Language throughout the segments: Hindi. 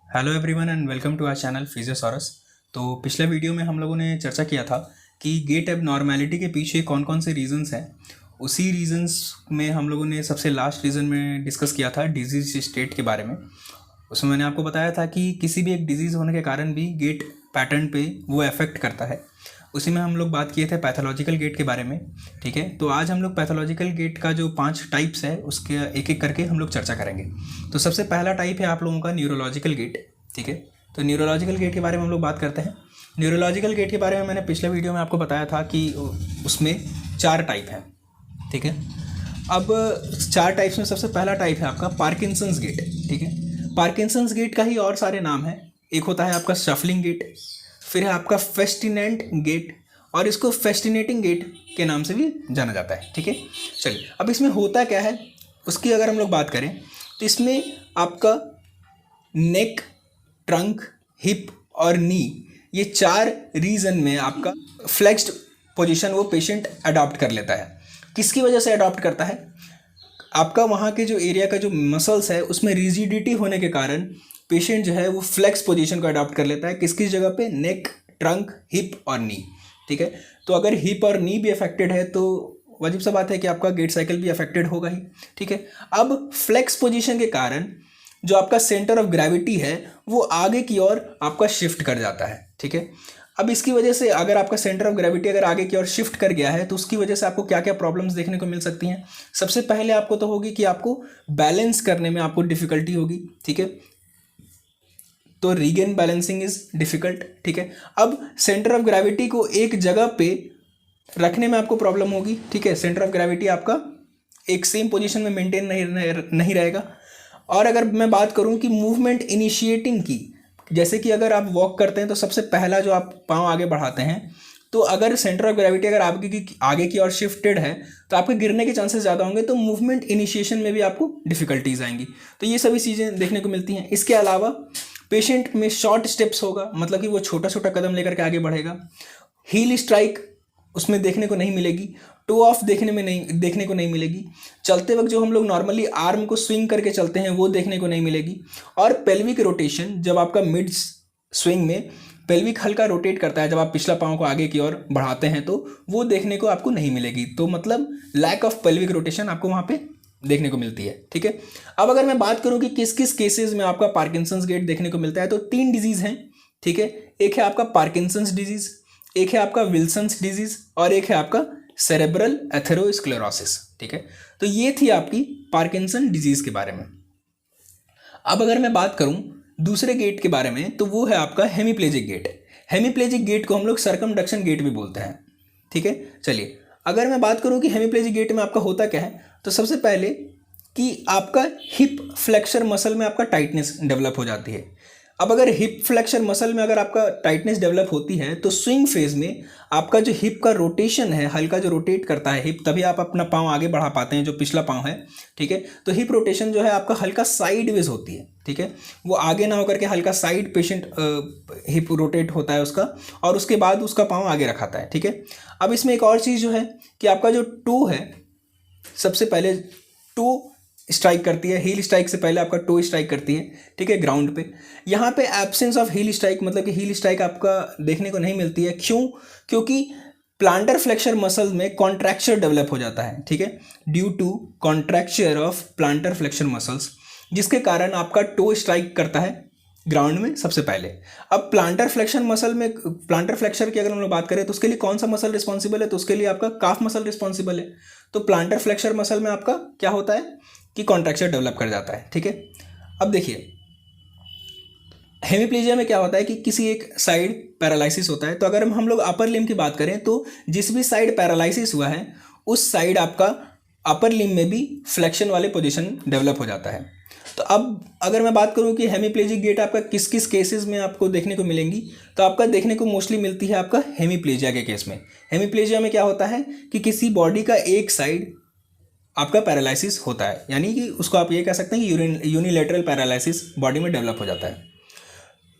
Hello everyone and welcome to our channel Physiosaurus. तो पिछले वीडियो में हम लोगों ने चर्चा किया था कि गेट एबनॉर्मेलिटी के पीछे कौन कौन से रीजंस हैं। उसी रीजंस में हम लोगों ने सबसे लास्ट रीज़न में डिस्कस किया था डिजीज स्टेट के बारे में। उसमें मैंने आपको बताया था कि किसी भी एक डिजीज़ होने के कारण भी गेट पैटर्न पे वो अफेक्ट करता है। उसी में हम लोग बात किए थे पैथोलॉजिकल गेट के बारे में। ठीक है, तो आज हम लोग पैथोलॉजिकल गेट का जो 5 टाइप्स है उसके एक एक करके हम लोग चर्चा करेंगे। तो सबसे पहला टाइप है आप लोगों का न्यूरोलॉजिकल गेट। ठीक है, तो न्यूरोलॉजिकल गेट के बारे में हम लोग बात करते हैं। न्यूरोलॉजिकल गेट के बारे में मैंने पिछले वीडियो में आपको बताया था कि उसमें 4 टाइप हैं। ठीक है, अब 4 टाइप्स में सबसे पहला टाइप है आपका पार्किंसंस गेट। ठीक है, पार्किंसंस गेट का ही और सारे नाम हैं। एक होता है आपका शफलिंग गेट, फिर है आपका फेस्टिनेंट गेट, और इसको फेस्टिनेटिंग गेट के नाम से भी जाना जाता है। ठीक है, चलिए अब इसमें होता क्या है उसकी अगर हम लोग बात करें तो इसमें आपका नेक, ट्रंक, हिप और नी, ये 4 रीजन में आपका फ्लेक्स्ड पोजीशन वो पेशेंट अडॉप्ट कर लेता है। किसकी वजह से अडॉप्ट करता है? आपका वहाँ के जो एरिया का जो मसल्स है उसमें रिजिडिटी होने के कारण पेशेंट जो है वो फ्लेक्स पोजीशन को अडॉप्ट कर लेता है। किसकी जगह पे? नेक, ट्रंक, हिप और नी। ठीक है, तो अगर हिप और नी भी अफेक्टेड है तो वाजिब सा बात है कि आपका गेट साइकिल भी अफेक्टेड होगा ही। ठीक है, अब फ्लेक्स पोजीशन के कारण जो आपका सेंटर ऑफ ग्रेविटी है वो आगे की ओर आपका शिफ्ट कर जाता है। ठीक है, अब इसकी वजह से अगर आपका सेंटर ऑफ ग्रेविटी अगर आगे की ओर शिफ्ट कर गया है तो उसकी वजह से आपको क्या क्या प्रॉब्लम्स देखने को मिल सकती हैं। सबसे पहले आपको तो होगी कि आपको बैलेंस करने में आपको डिफिकल्टी होगी। ठीक है, तो रीगेन बैलेंसिंग इज डिफिकल्ट। ठीक है, अब सेंटर ऑफ ग्रेविटी को एक जगह पे रखने में आपको प्रॉब्लम होगी। ठीक है, सेंटर ऑफ ग्रेविटी आपका एक सेम पोजीशन में मेंटेन नहीं रहेगा। और अगर मैं बात करूं कि मूवमेंट इनिशिएटिंग की, जैसे कि अगर आप वॉक करते हैं तो सबसे पहला जो आप पाँव आगे बढ़ाते हैं, तो अगर सेंटर ऑफ ग्रेविटी अगर आगे की ओर शिफ्टेड है तो आपके गिरने के चांसेस ज़्यादा होंगे, तो मूवमेंट इनिशिएशन में भी आपको डिफिकल्टीज आएंगी। तो ये सभी चीज़ें देखने को मिलती हैं। इसके अलावा पेशेंट में शॉर्ट स्टेप्स होगा, मतलब कि वो छोटा छोटा कदम लेकर के आगे बढ़ेगा। हील स्ट्राइक उसमें देखने को नहीं मिलेगी। टो ऑफ देखने को नहीं मिलेगी। चलते वक्त जो हम लोग नॉर्मली आर्म को स्विंग करके चलते हैं वो देखने को नहीं मिलेगी। और पेल्विक रोटेशन, जब आपका मिड स्विंग में पेल्विक हल्का रोटेट करता है, जब आप पिछला पाँव को आगे की ओर बढ़ाते हैं तो वो देखने को आपको नहीं मिलेगी। तो मतलब लैक ऑफ पेल्विक रोटेशन आपको वहाँ पे देखने को मिलती है। ठीक है, अब अगर मैं बात करूँ कि किस किस केसेस में आपका पार्किंसंस गेट देखने को मिलता है, तो 3 डिजीज हैं। ठीक है, एक है आपका पार्किंसंस डिजीज, एक है आपका विल्सन्स डिजीज और एक है आपका सेरेब्रल एथेरोस्क्लेरोसिस। ठीक है, तो ये थी आपकी पार्किंसन डिजीज के बारे में। अब अगर मैं बात करूं दूसरे गेट के बारे में तो वो है आपका हेमीप्लेजिक गेट। हेमीप्लेजिक गेट को हम लोग सर्कमडक्शन गेट भी बोलते हैं। ठीक है, चलिए अगर मैं बात करूं कि हेमीप्लेजिक गेट में आपका होता क्या है, तो सबसे पहले कि आपका हिप फ्लेक्सर मसल में आपका टाइटनेस डेवलप हो जाती है। अब अगर हिप फ्लेक्सर मसल में अगर आपका टाइटनेस डेवलप होती है तो स्विंग फेज में आपका जो हिप का रोटेशन है, हल्का जो रोटेट करता है हिप, तभी आप अपना पाँव आगे बढ़ा पाते हैं, जो पिछला पाँव है। ठीक है, तो हिप रोटेशन जो है आपका हल्का साइड वेज होती है। ठीक है, वो आगे ना होकर के हल्का साइड पेशेंट हिप रोटेट होता है उसका, और उसके बाद उसका पाँव आगे रखाता है। ठीक है, अब इसमें एक और चीज़ जो है कि आपका जो टो है, सबसे पहले टो स्ट्राइक करती है। हील स्ट्राइक से पहले आपका टो स्ट्राइक करती है। ठीक है, ग्राउंड पे। यहाँ पे एब्सेंस ऑफ हील स्ट्राइक, मतलब कि हील स्ट्राइक आपका देखने को नहीं मिलती है। क्यों? क्योंकि प्लांटर फ्लेक्सर मसल में कॉन्ट्रैक्चर डेवलप हो जाता है। ठीक है, due to contracture of plantar flexor muscles, जिसके कारण आपका टो स्ट्राइक करता है ग्राउंड में सबसे पहले। अब प्लांटर फ्लेक्शन मसल में, प्लांटर फ्लेक्चर की अगर हम लोग बात करें तो उसके लिए कौन सा मसल रिस्पॉन्सिबल है, तो उसके लिए आपका काफ मसल रिस्पॉन्सिबल है। तो प्लांटर फ्लेक्सर मसल में आपका क्या होता है कि कॉन्ट्रैक्चर डेवलप कर जाता है। ठीक है, अब देखिए हेमीप्लेजिया में क्या होता है कि किसी एक साइड पैरालिसिस होता है। तो अगर हम लोग अपर लिम्ब की बात करें तो जिस भी साइड पैरालिसिस हुआ है उस साइड आपका अपर लिम्ब में भी फ्लेक्शन वाले पोजीशन डेवलप हो जाता है। तो अब अगर मैं बात करूं कि हेमीप्लेजिक गेट आपका किस किस केसेस में आपको देखने को मिलेंगी, तो आपका देखने को मोस्टली मिलती है आपका हेमीप्लेजिया के केस में। हेमीप्लेजिया में क्या होता है कि किसी बॉडी का एक साइड आपका पैरालिसिस होता है, यानी कि उसको आप ये कह सकते हैं कि यूनिलेटरल पैरालिसिस बॉडी में डेवलप हो जाता है।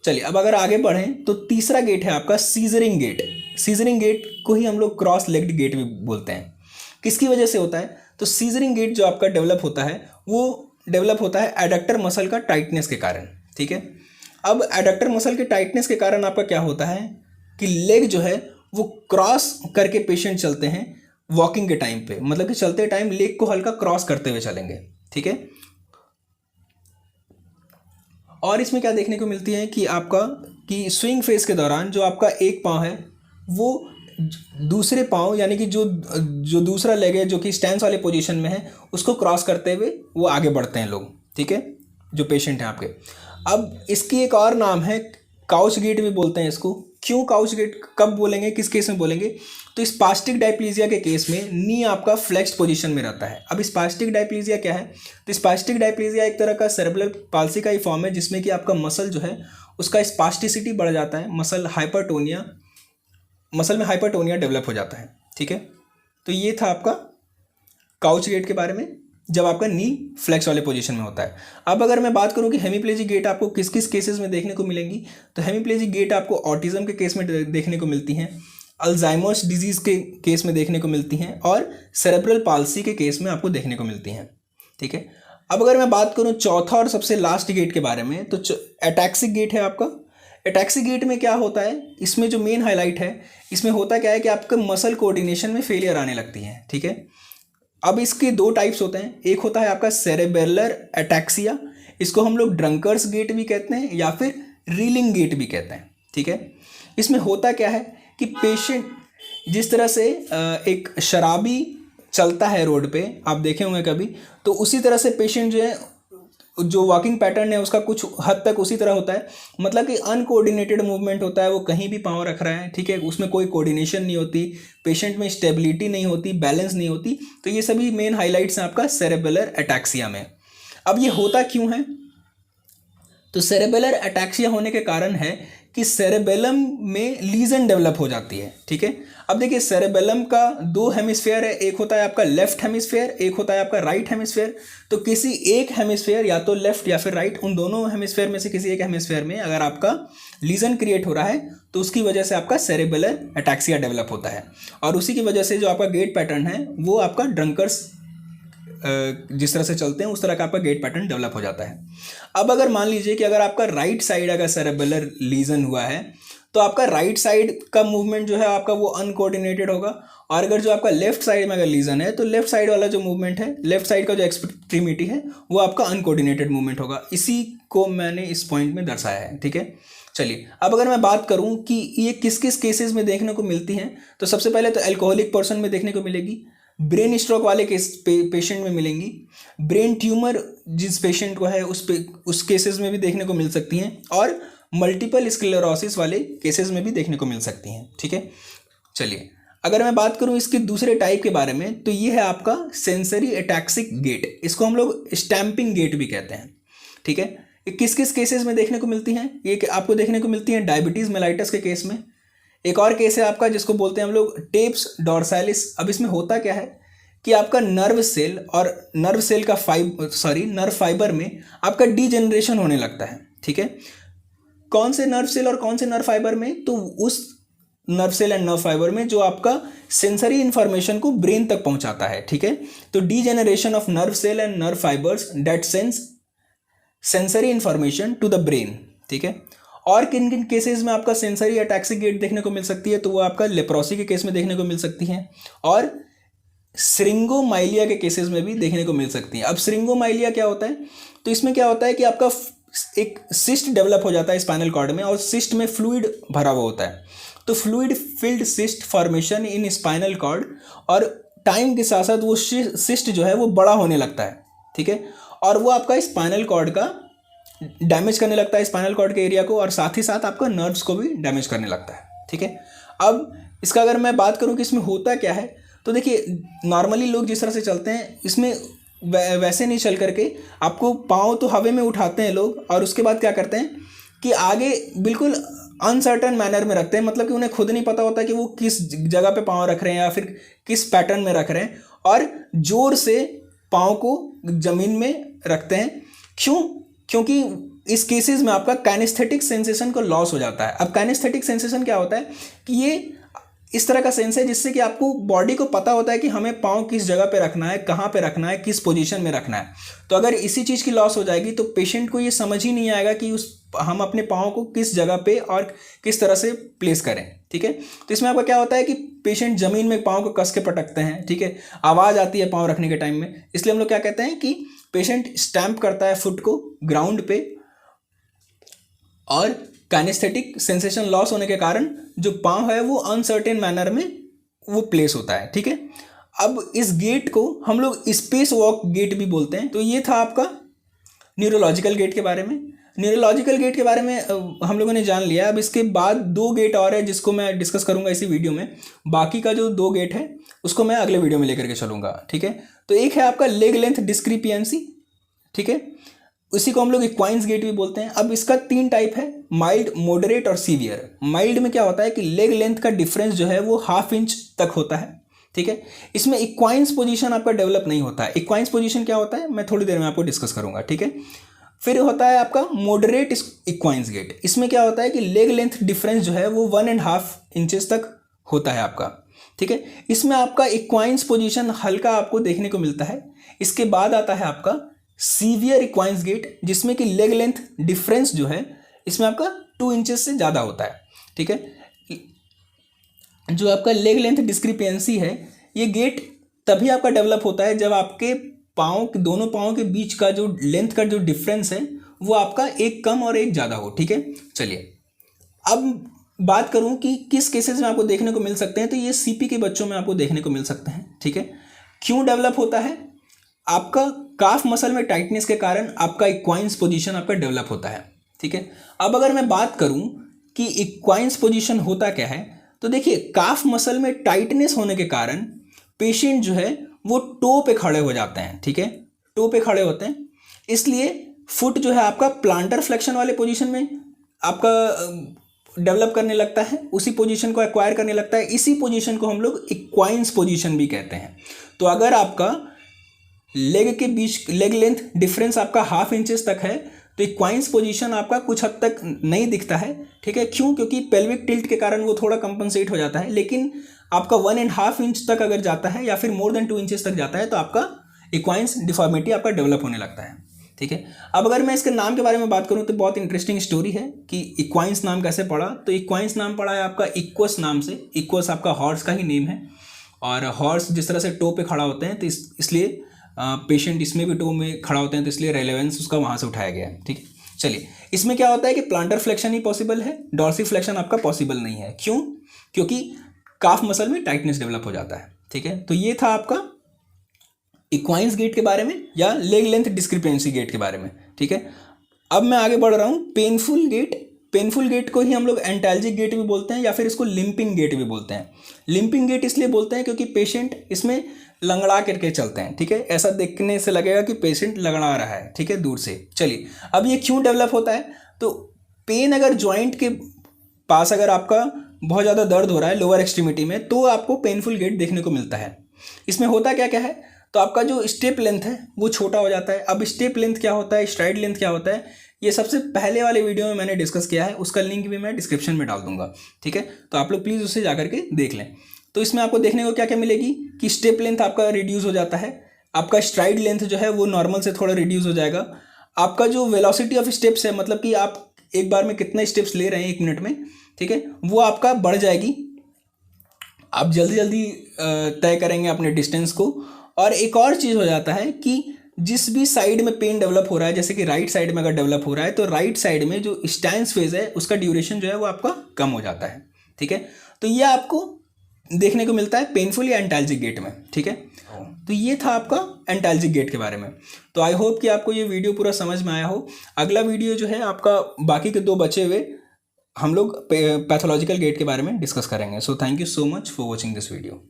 चलिए अब अगर आगे बढ़ें तो तीसरा गेट है आपका सीजरिंग गेट। सीजरिंग गेट को ही हम लोग क्रॉस लेग्ड गेट भी बोलते हैं। किसकी वजह से होता है? तो सीजरिंग गेट जो आपका डेवलप होता है वो डेवलप होता है एडक्टर मसल का टाइटनेस के कारण। ठीक है, अब एडक्टर मसल के टाइटनेस के कारण आपका क्या होता है कि लेग जो है वो क्रॉस करके पेशेंट चलते हैं वॉकिंग के टाइम पे, मतलब कि चलते टाइम लेग को हल्का क्रॉस करते हुए चलेंगे, ठीक है। और इसमें क्या देखने को मिलती है कि आपका कि स्विंग फेस के दौरान जो आपका एक पाँव है वो दूसरे पाँव यानी कि जो जो दूसरा लेग है जो कि स्टैंस वाले पोजीशन में है उसको क्रॉस करते हुए वो आगे बढ़ते हैं लोग, ठीक है, जो पेशेंट हैं आपके। अब इसकी एक और नाम है काउच गेट भी बोलते हैं इसको। क्यों काउच गेट, कब बोलेंगे, किस केस में बोलेंगे? तो स्पास्टिक डायप्लीजिया के केस में नी आपका फ्लेक्स्ड पोजीशन में रहता है। अब स्पास्टिक डायप्लीजिया क्या है? तो स्पास्टिक डायप्लीजिया एक तरह का सेरेब्रल पाल्सी का ही फॉर्म है जिसमें कि आपका मसल जो है उसका स्पास्टिसिटी बढ़ जाता है, मसल में हाइपरटोनिया डेवलप हो जाता है, ठीक है। तो ये था आपका काउच गेट के बारे में, जब आपका नी फ्लेक्स वाले पोजीशन में होता है। अब अगर मैं बात करूं कि हेमीप्लेजिक गेट आपको किस किस केसेस में देखने को मिलेंगी, तो हेमीप्लेजिक गेट आपको ऑटिज्म के केस में देखने को मिलती हैं, अल्जाइमर्स डिजीज़ के केस में देखने को मिलती हैं और सेरेब्रल पाल्सी के केस में आपको देखने को मिलती हैं, ठीक है। अब अगर मैं बात करूं चौथा और सबसे लास्ट गेट के बारे में, तो एटैक्सिक गेट है आपका। एटैक्सिक गेट में क्या होता है, इसमें जो मेन हाईलाइट है, इसमें होता क्या है कि आपका मसल कोऑर्डिनेशन में फेलियर आने लगती है, ठीक है। अब इसके दो टाइप्स होते हैं, एक होता है आपका सेरेबेलर एटैक्सिया, इसको हम लोग ड्रंकर्स गेट भी कहते हैं या फिर रीलिंग गेट भी कहते हैं, ठीक है। इसमें होता क्या है कि पेशेंट जिस तरह से एक शराबी चलता है रोड पे, आप देखे होंगे कभी, तो उसी तरह से पेशेंट जो है, जो वॉकिंग पैटर्न है उसका कुछ हद तक उसी तरह होता है, मतलब कि अनकोऑर्डिनेटेड मूवमेंट होता है, वो कहीं भी पाँव रख रहा है, ठीक है, उसमें कोई कोऑर्डिनेशन नहीं होती, पेशेंट में स्टेबिलिटी नहीं होती, बैलेंस नहीं होती। तो ये सभी मेन हाइलाइट्स हैं आपका सेरेबेलर एटैक्सिया में। अब ये होता क्यों है? तो सेरेबेलर एटैक्सिया होने के कारण है कि सेरेबेलम में लीजन डेवलप हो जाती है, ठीक है। अब देखिए सेरेबेलम का दो हेमिस्फेयर है, एक होता है आपका लेफ्ट हेमिस्फेयर, एक होता है आपका राइट हेमिस्फेयर। तो किसी एक हेमिस्फेयर, या तो लेफ्ट या फिर राइट, उन दोनों हेमिस्फेयर में से किसी एक हेमिस्फेयर में अगर आपका लीजन क्रिएट हो रहा है तो उसकी वजह से आपका सेरेबेलर एटैक्सिया डेवलप होता है, और उसी की वजह से जो आपका गेट पैटर्न है वो आपका ड्रंकर्स जिस तरह से चलते हैं उस तरह का आपका गेट पैटर्न डेवलप हो जाता है। अब अगर मान लीजिए कि अगर आपका राइट साइड अगर सेरेबेलर लीजन हुआ है तो आपका राइट साइड का मूवमेंट जो है आपका वो अनकोऑर्डिनेटेड होगा, और अगर जो आपका लेफ्ट साइड में अगर लीजन है तो लेफ्ट साइड वाला जो मूवमेंट है, लेफ्ट साइड का जो एक्सट्रीमिटी है वो आपका अनकोऑर्डिनेटेड मूवमेंट होगा। इसी को मैंने इस पॉइंट में दर्शाया है, ठीक है। चलिए अब अगर मैं बात करूं कि ये किस किस केसेस में देखने को मिलती हैं, तो सबसे पहले तो एल्कोहलिक पर्सन में देखने को मिलेगी, ब्रेन स्ट्रोक वाले पेशेंट में मिलेंगी, ब्रेन ट्यूमर जिस पेशेंट को है उस केसेस में भी देखने को मिल सकती हैं, और मल्टीपल स्क्लेरोसिस वाले केसेस में भी देखने को मिल सकती हैं, ठीक है। चलिए अगर मैं बात करूं इसके दूसरे टाइप के बारे में, तो ये है आपका सेंसरी एटैक्सिक गेट, इसको हम लोग स्टैंपिंग गेट भी कहते हैं, ठीक है। ये किस किस केसेस में देखने को मिलती हैं? ये आपको देखने को मिलती हैं डायबिटीज़ मेलाइटस के केस में। एक और केस है आपका जिसको बोलते हैं हम लोग टेप्स डॉर्सालिस। अब इसमें होता क्या है कि आपका नर्व सेल और नर्व सेल का नर्व फाइबर में आपका डीजेनरेशन होने लगता है, ठीक है। कौन से नर्व सेल और कौन से नर्व फाइबर में? तो उस nerve cell and nerve fibre में जो आपका सेंसरी इंफॉर्मेशन को ब्रेन तक पहुंचाता है, ठीक है। तो degeneration of nerve cell and nerve fibres that sense sensory information to the brain, ठीक है। और किन किन केसेस में आपका सेंसरी एटैक्सिक गेट देखने को मिल सकती है? तो वो आपका लेप्रोसी के केस में देखने को मिल सकती है, और श्रिंगोमाइलिया के केसेस में भी देखने को मिल सकती हैं। अब श्रिंगोमाइलिया क्या होता है? तो इसमें क्या होता है कि आपका एक सिस्ट डेवलप हो जाता है स्पाइनल कॉर्ड में, और सिस्ट में फ्लूइड भरा हुआ होता है। तो fluid filled cyst formation in spinal cord, और टाइम के साथ साथ वो सिस्ट जो है वो बड़ा होने लगता है, ठीक है। और वो आपका स्पाइनल कॉर्ड का डैमेज करने लगता है, स्पाइनल कॉर्ड के एरिया को, और साथ ही साथ आपका नर्व्स को भी डैमेज करने लगता है, ठीक है। अब इसका अगर मैं बात करूं कि इसमें होता क्या है, तो देखिए नॉर्मली लोग जिस तरह से चलते हैं इसमें वैसे नहीं चल करके आपको पाँव तो हवा में उठाते हैं लोग, और उसके बाद क्या करते हैं कि आगे बिल्कुल अनसर्टन मैनर में रखते हैं, मतलब कि उन्हें खुद नहीं पता होता कि वो किस जगह पे पाँव रख रहे हैं या फिर किस पैटर्न में रख रहे हैं, और जोर से पाँव को ज़मीन में रखते हैं। क्यों? क्योंकि इस केसेस में आपका काइनेस्थेटिक सेंसेशन को लॉस हो जाता है। अब काइनेस्थेटिक सेंसेशन क्या होता है कि ये इस तरह का सेंस है जिससे कि आपको बॉडी को पता होता है कि हमें पाँव किस जगह पे रखना है, कहाँ पे रखना है, किस पोजीशन में रखना है। तो अगर इसी चीज़ की लॉस हो जाएगी तो पेशेंट को ये समझ ही नहीं आएगा कि उस हम अपने पाँव को किस जगह पे और किस तरह से प्लेस करें, ठीक है। तो इसमें आपका क्या होता है कि पेशेंट ज़मीन में पाँव को कस के पटकते हैं, ठीक है, आवाज़ आती है पाँव रखने के टाइम में, इसलिए हम लोग क्या कहते हैं कि पेशेंट स्टैम्प करता है फुट को ग्राउंड पे, और काइनेस्थेटिक सेंसेशन लॉस होने के कारण जो पाँव है वो अनसर्टेन मैनर में वो प्लेस होता है, ठीक है। अब इस गेट को हम लोग स्पेस वॉक गेट भी बोलते हैं। तो ये था आपका न्यूरोलॉजिकल गेट के बारे में। न्यूरोलॉजिकल गेट के बारे में हम लोगों ने जान लिया। अब इसके बाद 2 गेट और है जिसको मैं डिस्कस करूंगा इसी वीडियो में। बाकी का जो 2 गेट है उसको मैं अगले वीडियो में लेकर के चलूँगा, ठीक है। तो एक है आपका लेग लेंथ डिस्क्रिपियंसी, ठीक है, उसी को हम लोग इक्वाइंस गेट भी बोलते हैं। अब इसका 3 टाइप है, माइल्ड, मॉडरेट और सीवियर। माइल्ड में क्या होता है कि लेग लेंथ का डिफरेंस जो है वो 1/2 इंच तक होता है, ठीक है। इसमें इक्वाइंस पोजीशन आपका डेवलप नहीं होता है। इक्वाइंस पोजीशन क्या होता है मैं थोड़ी देर में आपको डिस्कस करूंगा, ठीक है। फिर होता है आपका मॉडरेट इक्वाइंस गेट। इसमें क्या होता है कि लेग लेंथ डिफरेंस जो है वो 1.5 इंचेस तक होता है आपका, ठीक है। इसमें आपका इक्वाइंस पोजीशन हल्का आपको देखने को मिलता है। इसके बाद आता है आपका सीवियर इक्वाइंस गेट, जिसमें कि लेग लेंथ डिफरेंस जो है इसमें आपका 2 इंचेस से ज़्यादा होता है, ठीक है। जो आपका लेग लेंथ डिस्क्रिपेंसी है ये गेट तभी आपका डेवलप होता है जब आपके दोनों पाँव के बीच का जो लेंथ का जो डिफरेंस है वो आपका एक कम और एक ज़्यादा हो, ठीक है। चलिए अब बात करूं कि किस केसेस में आपको देखने को मिल सकते हैं। तो ये सीपी के बच्चों में आपको देखने को मिल सकते हैं, ठीक है। क्यों डेवलप होता है? आपका काफ मसल में टाइटनेस के कारण आपका इक्वाइंस पोजीशन आपका डेवलप होता है, ठीक है। अब अगर मैं बात करूं कि इक्वाइंस पोजीशन होता क्या है, तो देखिए काफ मसल में टाइटनेस होने के कारण पेशेंट जो है वो टो पे खड़े हो जाते हैं, ठीक है, टो पे खड़े होते हैं। इसलिए फुट जो है आपका प्लांटर फ्लेक्शन वाले पोजीशन में आपका डेवलप करने लगता है, उसी पोजीशन को एक्वायर करने लगता है। इसी पोजीशन को हम लोग इक्वाइंस पोजीशन भी कहते हैं। तो अगर आपका लेग के बीच लेग लेंथ डिफरेंस आपका 1/2 इंचेस तक है तो इक्वाइंस पोजीशन आपका कुछ हद तक नहीं दिखता है, ठीक है। क्यों? क्योंकि पेल्विक टिल्ट के कारण वो थोड़ा कंपनसेट हो जाता है। लेकिन आपका 1.5 इंच तक अगर जाता है या फिर मोर देन 2 इंचेस तक जाता है तो आपका इक्वाइंस डिफॉर्मिटी आपका डेवलप होने लगता है, ठीक है। अब अगर मैं इसके नाम के बारे में बात करूं तो बहुत इंटरेस्टिंग स्टोरी है कि इक्वाइंस नाम कैसे पड़ा। तो इक्वाइंस नाम पड़ा है आपका इक्वस नाम से। इक्वस आपका हॉर्स का ही नेम है, और हॉर्स जिस तरह से टो पे खड़ा होते हैं तो इसलिए पेशेंट इसमें भी टो में खड़ा होते हैं, तो इसलिए रेलेवेंस उसका वहाँ से उठाया गया है, ठीक है। चलिए इसमें क्या होता है कि प्लांटर फ्लेक्शन ही पॉसिबल है, डॉर्सी फ्लेक्शन आपका पॉसिबल नहीं है। क्यों? क्योंकि काफ मसल में टाइटनेस डेवलप हो जाता है, ठीक है। तो ये था आपका इक्वाइंस गेट के बारे में या लेग लेंथ डिस्क्रिपेंसी गेट के बारे में, ठीक है। अब मैं आगे बढ़ रहा हूँ पेनफुल गेट। पेनफुल गेट को ही हम लोग एंटाल्जिक गेट भी बोलते हैं या फिर इसको लिंपिंग गेट भी बोलते हैं। लिंपिंग गेट इसलिए बोलते हैं क्योंकि पेशेंट इसमें लंगड़ा करके चलते हैं, ठीक है। ऐसा देखने से लगेगा कि पेशेंट लंगड़ा रहा है, ठीक है, दूर से। चलिए अब ये क्यों डेवलप होता है? तो पेन अगर जॉइंट के पास अगर आपका बहुत ज़्यादा दर्द हो रहा है लोअर एक्सट्रीमिटी में तो आपको पेनफुल गेट देखने को मिलता है। इसमें होता क्या क्या है, तो आपका जो स्टेप लेंथ है वो छोटा हो जाता है। अब स्टेप लेंथ क्या होता है, स्ट्राइड लेंथ क्या होता है, ये सबसे पहले वाले वीडियो में मैंने डिस्कस किया है, उसका लिंक भी मैं डिस्क्रिप्शन में डाल दूंगा, ठीक है। तो आप लोग प्लीज़ उससे जाकर के देख लें। तो इसमें आपको देखने को क्या क्या मिलेगी कि स्टेप लेंथ आपका रिड्यूस हो जाता है, आपका स्ट्राइड लेंथ जो है वो नॉर्मल से थोड़ा रिड्यूस हो जाएगा, आपका जो वेलोसिटी ऑफ स्टेप्स है, मतलब कि आप एक बार में कितना स्टेप्स ले रहे हैं 1 मिनट में, ठीक है, वो आपका बढ़ जाएगी। आप जल्दी जल्दी तय करेंगे अपने डिस्टेंस को। और एक और चीज़ हो जाता है कि जिस भी साइड में पेन डेवलप हो रहा है, जैसे कि राइट साइड में अगर डेवलप हो रहा है तो राइट साइड में जो स्टैंस फेज है उसका ड्यूरेशन जो है वो आपका कम हो जाता है, ठीक है। तो ये आपको देखने को मिलता है पेनफुल या एंटाल्जिक गेट में, ठीक है। तो ये था आपका एंटाल्जिक गेट के बारे में। तो आई होप कि आपको ये वीडियो पूरा समझ में आया हो। अगला वीडियो जो है आपका बाकी के 2 बचे हुए हम लोग पैथोलॉजिकल गेट के बारे में डिस्कस करेंगे। So thank you so much for watching this video.